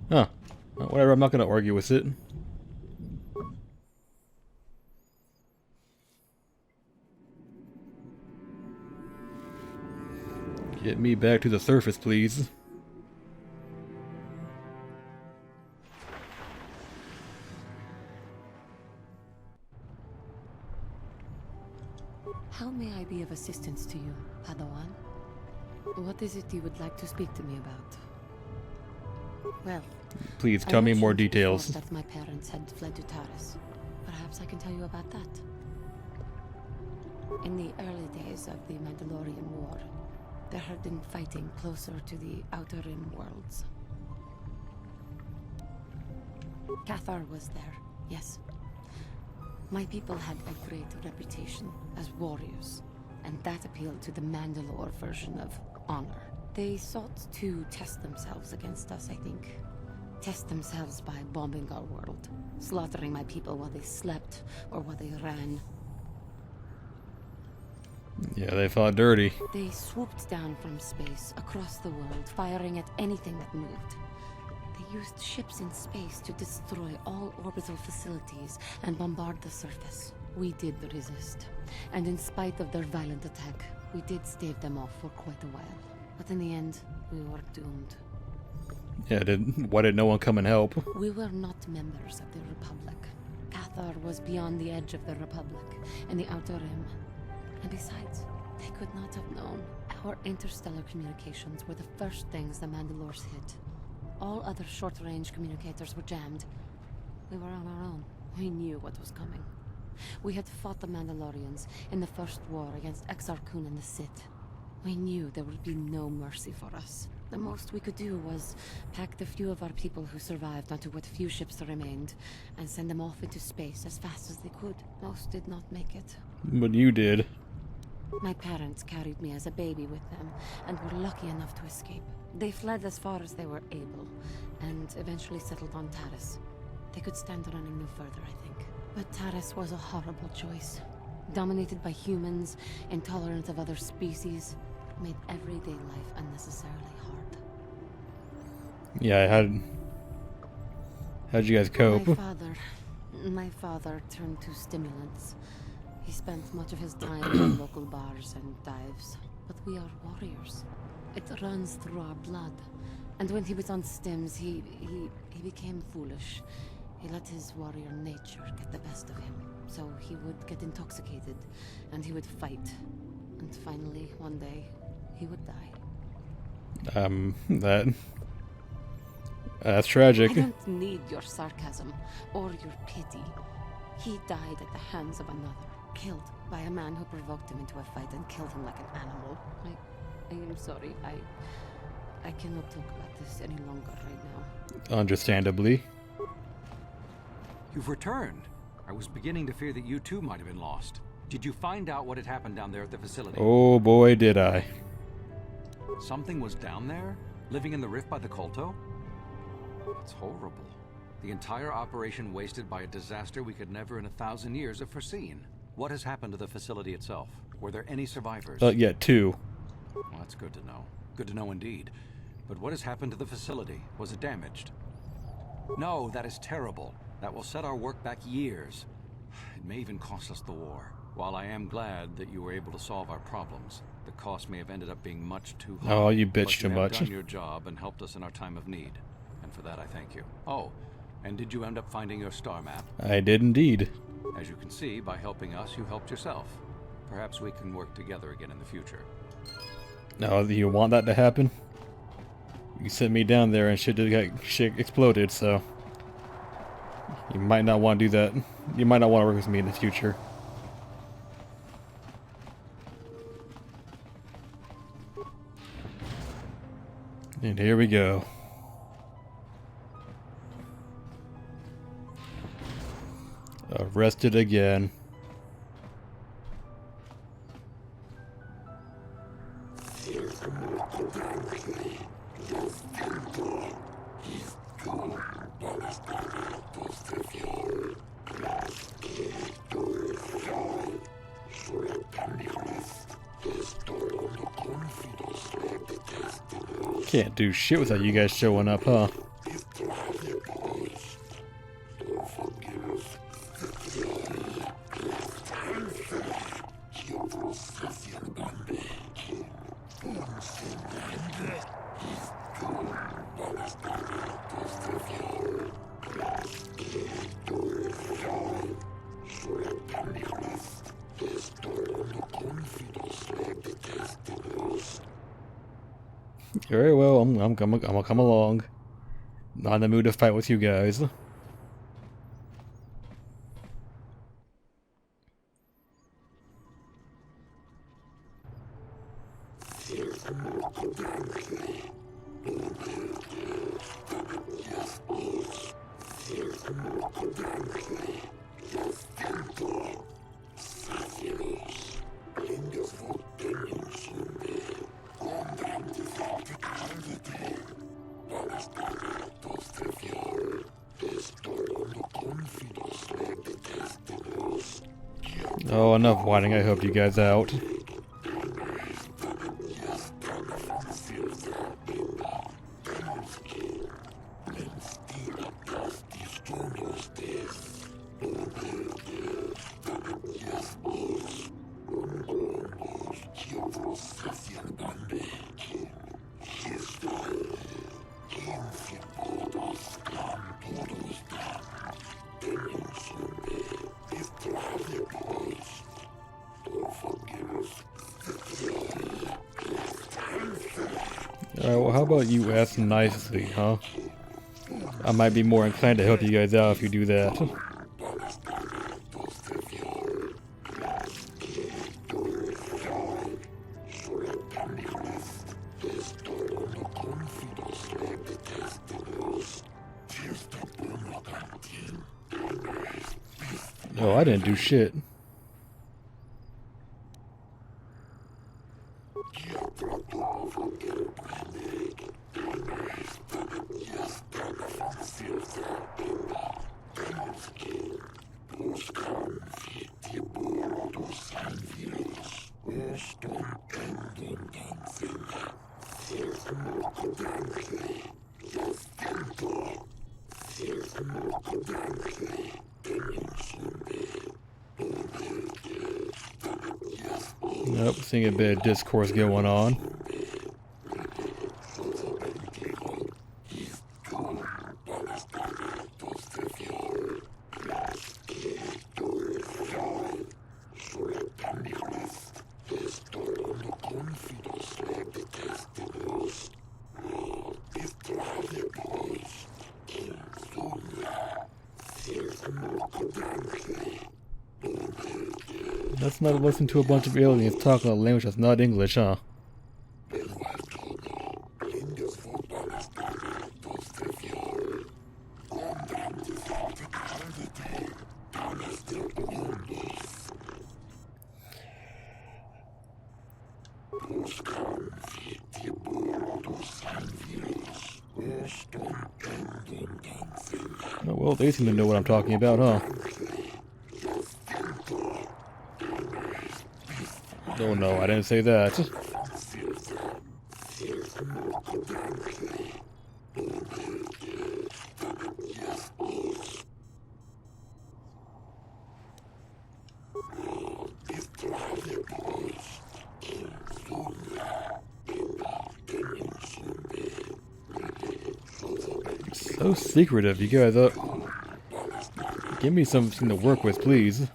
Huh. Well, whatever, I'm not gonna argue with it. Get me back to the surface, please. How may I be of assistance to you, Padawan? What is it you would like to speak to me about? Well, Please tell me more details. that my parents had fled to Taris. Perhaps I can tell you about that. In the early days of the Mandalorian War, there had been fighting closer to the Outer Rim worlds. KotOR was there, yes. My people had a great reputation as warriors, and that appealed to the Mandalore version of honor. They sought to test themselves against us, I think. Test themselves by bombing our world, slaughtering my people while they slept or while they ran. Yeah, they fought dirty. They swooped down from space across the world, firing at anything that moved. They used ships in space to destroy all orbital facilities and bombard the surface. We did resist, and in spite of their violent attack, we did stave them off for quite a while. But in the end, we were doomed. Yeah, why did no one come and help? We were not members of the Republic. KotOR was beyond the edge of the Republic, in the Outer Rim. And besides, they could not have known. Our interstellar communications were the first things the Mandalores hit. All other short-range communicators were jammed. We were on our own. We knew what was coming. We had fought the Mandalorians in the first war against Exar Kun and the Sith. We knew there would be no mercy for us. The most we could do was pack the few of our people who survived onto what few ships there remained and send them off into space as fast as they could. Most did not make it. But you did. My parents carried me as a baby with them and were lucky enough to escape. They fled as far as they were able and eventually settled on Taris. They could stand running no further, I think. But Taris was a horrible choice. Dominated by humans, intolerant of other species, made everyday life unnecessarily hard. Yeah, how'd you guys cope? My father turned to stimulants. He spent much of his time in local bars and dives. But we are warriors. It runs through our blood. And when he was on stims, he became foolish. He let his warrior nature get the best of him. So he would get intoxicated, and he would fight. And finally, one day, he would die. That's tragic. I don't need your sarcasm or your pity. He died at the hands of another, killed by a man who provoked him into a fight and killed him like an animal. I am sorry. I cannot talk about this any longer right now. Understandably. You've returned. I was beginning to fear that you too might have been lost. Did you find out what had happened down there at the facility? Oh boy, did I. Something was down there? Living in the rift by the KotOR? It's horrible. The entire operation wasted by a disaster we could never in 1,000 years have foreseen. What has happened to the facility itself? Were there any survivors? Yeah, 2. Well, that's good to know. Good to know indeed. But what has happened to the facility? Was it damaged? No, that is terrible. That will set our work back years. It may even cost us the war. While I am glad that you were able to solve our problems, the cost may have ended up being much too high. Oh, you bitch too much. You have done your job and helped us in our time of need. And for that I thank you. Oh, and did you end up finding your star map? I did indeed. As you can see, by helping us, you helped yourself. Perhaps we can work together again in the future. No, you want that to happen? You sent me down there and shit exploded, so you might not want to do that. You might not want to work with me in the future. And here we go. Arrested again. Can't do shit without you guys showing up, huh? Very well, I'm gonna come along. Not in the mood to fight with you guys. Oh, enough whining, I helped you guys out. Alright, well how about you ask nicely, huh? I might be more inclined to help you guys out if you do that. Oh, I didn't do shit. Nope, seeing a bit of discourse going on. Let's not listen to a bunch of aliens talking a language that's not English, huh? Oh, well, they seem to know what I'm talking about, huh? Oh no, I didn't say that. So secretive, you guys. Give me something to work with, please.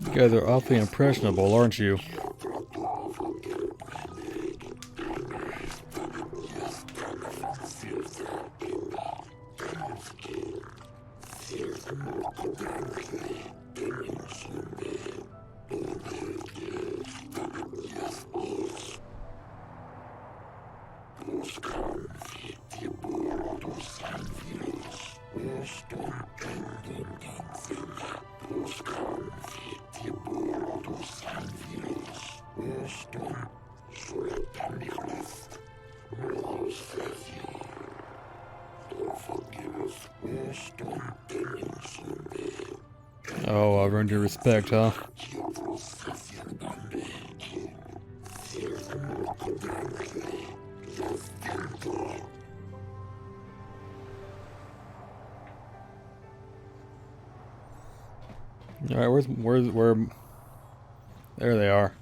You guys are awfully impressionable, aren't you? Oh, I've earned your respect, huh? Alright, where? There they are.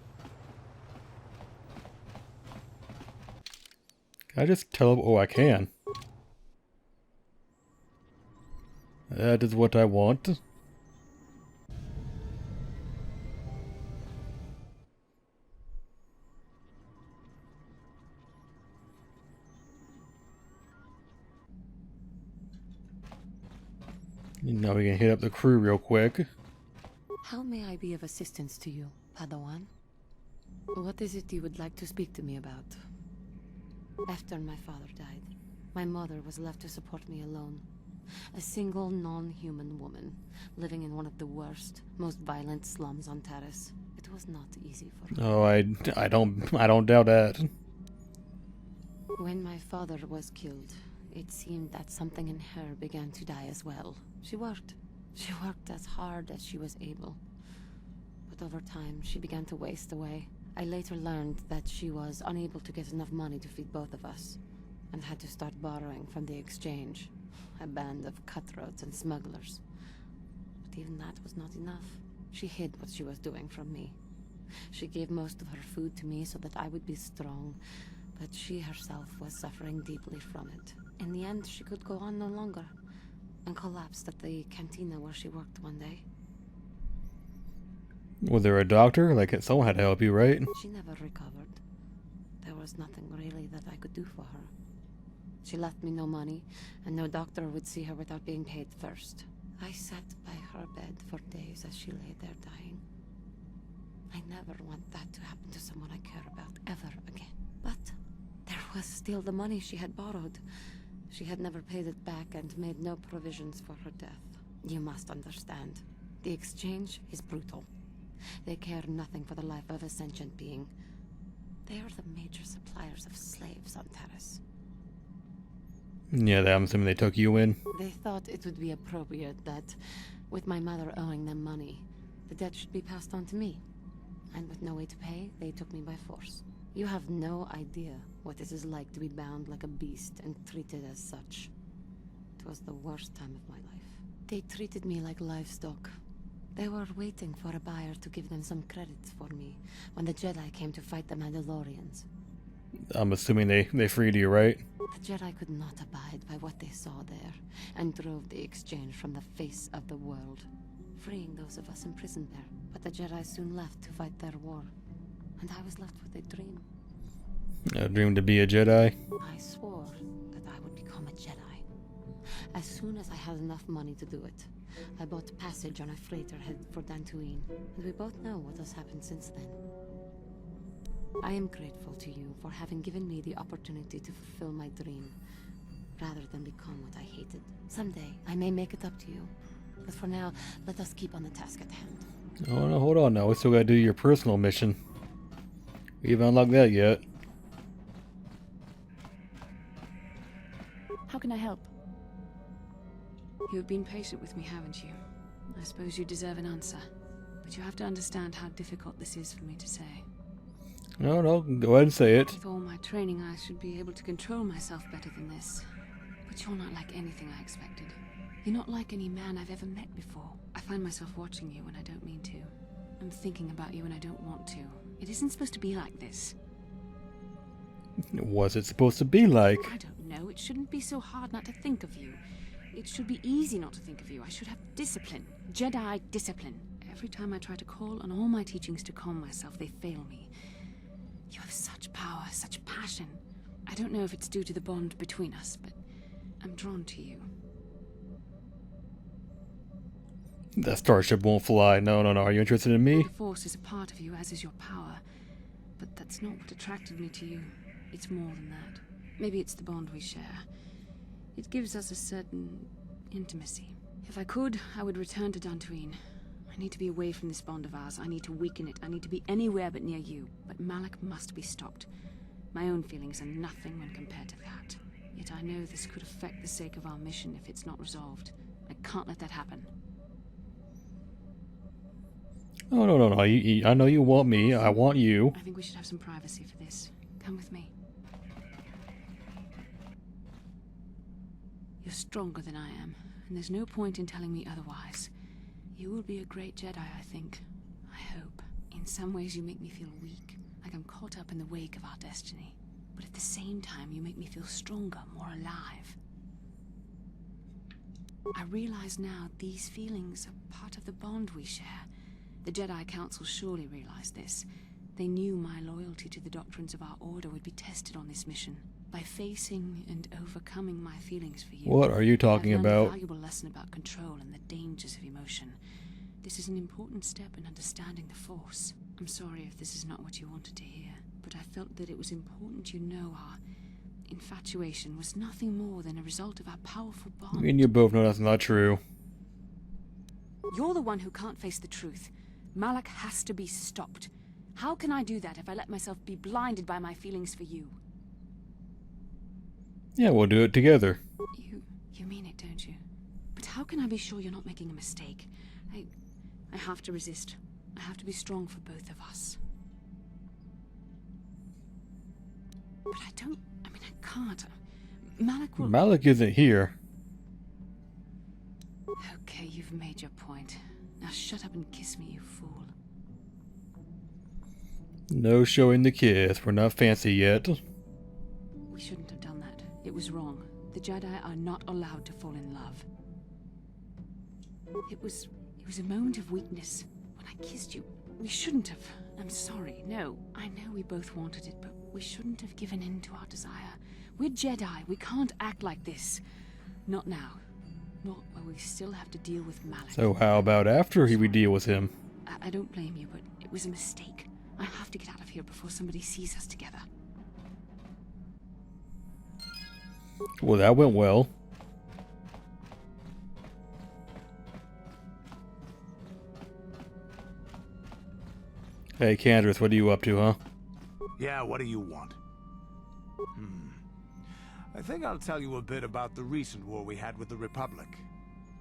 Can I just tell? Oh, I can. That is what I want. Now we can hit up the crew real quick. How may I be of assistance to you, Padawan? What is it you would like to speak to me about? After my father died, my mother was left to support me alone. A single non-human woman, living in one of the worst, most violent slums on Taris. It was not easy for her. Oh, I don't doubt that. When my father was killed, it seemed that something in her began to die as well. She worked as hard as she was able. But over time, she began to waste away. I later learned that she was unable to get enough money to feed both of us, and had to start borrowing from the exchange, a band of cutthroats and smugglers. But even that was not enough. She hid what she was doing from me. She gave most of her food to me so that I would be strong, but she herself was suffering deeply from it. In the end, she could go on no longer, and collapsed at the cantina where she worked one day. Was there a doctor? Like, someone had to help you, right? She never recovered. There was nothing really that I could do for her. She left me no money, and no doctor would see her without being paid first. I sat by her bed for days as she lay there dying. I never want that to happen to someone I care about ever again. But there was still the money she had borrowed. She had never paid it back and made no provisions for her death. You must understand. The exchange is brutal. They care nothing for the life of a sentient being. They are the major suppliers of slaves on Taris. Yeah, I'm assuming they took you in. They thought it would be appropriate that, with my mother owing them money, the debt should be passed on to me. And with no way to pay, they took me by force. You have no idea what it is like to be bound like a beast and treated as such. It was the worst time of my life. They treated me like livestock. They were waiting for a buyer to give them some credit for me when the Jedi came to fight the Mandalorians. I'm assuming they freed you, right? The Jedi could not abide by what they saw there, and drove the exchange from the face of the world, freeing those of us imprisoned there. But the Jedi soon left to fight their war, and I was left with a dream. A dream to be a Jedi. I swore that I would become a Jedi. As soon as I had enough money to do it, I bought passage on a freighter headed for Dantooine, and we both know what has happened since then. I am grateful to you for having given me the opportunity to fulfill my dream, rather than become what I hated. Someday, I may make it up to you, but for now, let us keep on the task at hand. Oh no, hold on now. We still gotta do your personal mission. We haven't unlocked that yet. How can I help? You have been patient with me, haven't you? I suppose you deserve an answer. But you have to understand how difficult this is for me to say. No, go ahead and say it. With all my training, I should be able to control myself better than this. But you're not like anything I expected. You're not like any man I've ever met before. I find myself watching you when I don't mean to. I'm thinking about you when I don't want to. It isn't supposed to be like this. What's it supposed to be like? I don't know. It shouldn't be so hard not to think of you. It should be easy not to think of you. I should have discipline. Jedi discipline. Every time I try to call on all my teachings to calm myself, they fail me. You have such power, such passion. I don't know if it's due to the bond between us, but I'm drawn to you. That starship won't fly. No. Are you interested in me? The Force is a part of you, as is your power. But that's not what attracted me to you. It's more than that. Maybe it's the bond we share. It gives us a certain intimacy. If I could, I would return to Dantooine. I need to be away from this bond of ours. I need to weaken it. I need to be anywhere but near you. But Malak must be stopped. My own feelings are nothing when compared to that. Yet I know this could affect the sake of our mission if it's not resolved. I can't let that happen. Oh, no. I know you want me. I want you. I think we should have some privacy for this. Come with me. You're stronger than I am, and there's no point in telling me otherwise. You will be a great Jedi, I think. I hope. In some ways you make me feel weak, like I'm caught up in the wake of our destiny. But at the same time, you make me feel stronger, more alive. I realize now these feelings are part of the bond we share. The Jedi Council surely realized this. They knew my loyalty to the doctrines of our order would be tested on this mission. By facing and overcoming my feelings for you, What are you talking I've learned a about? valuable lesson about control and the dangers of emotion. This is an important step in understanding the Force. I'm sorry if this is not what you wanted to hear, but I felt that it was important you know our infatuation was nothing more than a result of our powerful bond. Me and you both know that's not true. You're the one who can't face the truth. Malak has to be stopped. How can I do that if I let myself be blinded by my feelings for you? Yeah, we'll do it together. You mean it, don't you? But how can I be sure you're not making a mistake? I have to resist. I have to be strong for both of us. But I can't. Malak will... Malik isn't here. Okay, you've made your point. Now shut up and kiss me, you fool. No showing the kiss. We're not fancy yet. We shouldn't have done that. It was wrong. The Jedi are not allowed to fall in love. It was a moment of weakness. When I kissed you, we shouldn't have. I'm sorry. No, I know we both wanted it, but we shouldn't have given in to our desire. We're Jedi. We can't act like this. Not now. Not while we still have to deal with Malak. So how about after we deal with him? I don't blame you, but it was a mistake. I have to get out of here before somebody sees us together. Well, that went well. Hey, Candace, what are you up to, huh? Yeah, what do you want? I think I'll tell you a bit about the recent war we had with the Republic.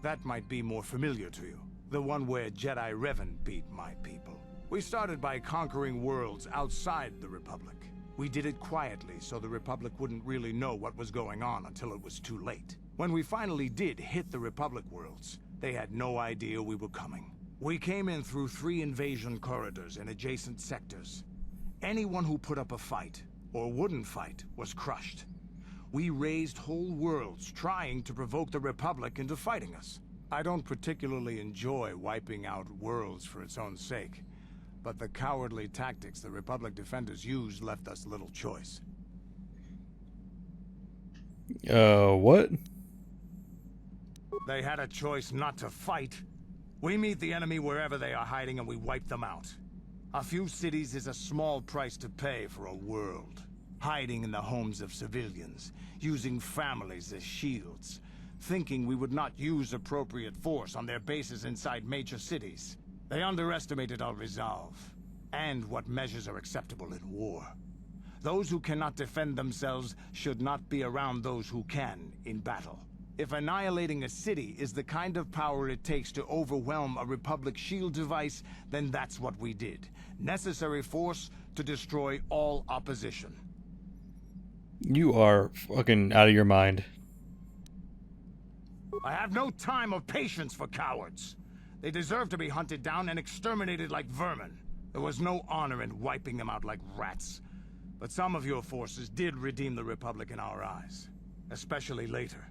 That might be more familiar to you. The one where Jedi Revan beat my people. We started by conquering worlds outside the Republic. We did it quietly so the Republic wouldn't really know what was going on until it was too late. When we finally did hit the Republic worlds, they had no idea we were coming. We came in through 3 invasion corridors in adjacent sectors. Anyone who put up a fight, or wouldn't fight, was crushed. We razed whole worlds trying to provoke the Republic into fighting us. I don't particularly enjoy wiping out worlds for its own sake, but the cowardly tactics the Republic defenders used left us little choice. What? They had a choice not to fight. We meet the enemy wherever they are hiding and we wipe them out. A few cities is a small price to pay for a world. Hiding in the homes of civilians, using families as shields, thinking we would not use appropriate force on their bases inside major cities. They underestimated our resolve, and what measures are acceptable in war. Those who cannot defend themselves should not be around those who can in battle. If annihilating a city is the kind of power it takes to overwhelm a Republic shield device, then that's what we did. Necessary force to destroy all opposition. You are fucking out of your mind. I have no time or patience for cowards. They deserve to be hunted down and exterminated like vermin. There was no honor in wiping them out like rats. But some of your forces did redeem the Republic in our eyes. Especially later.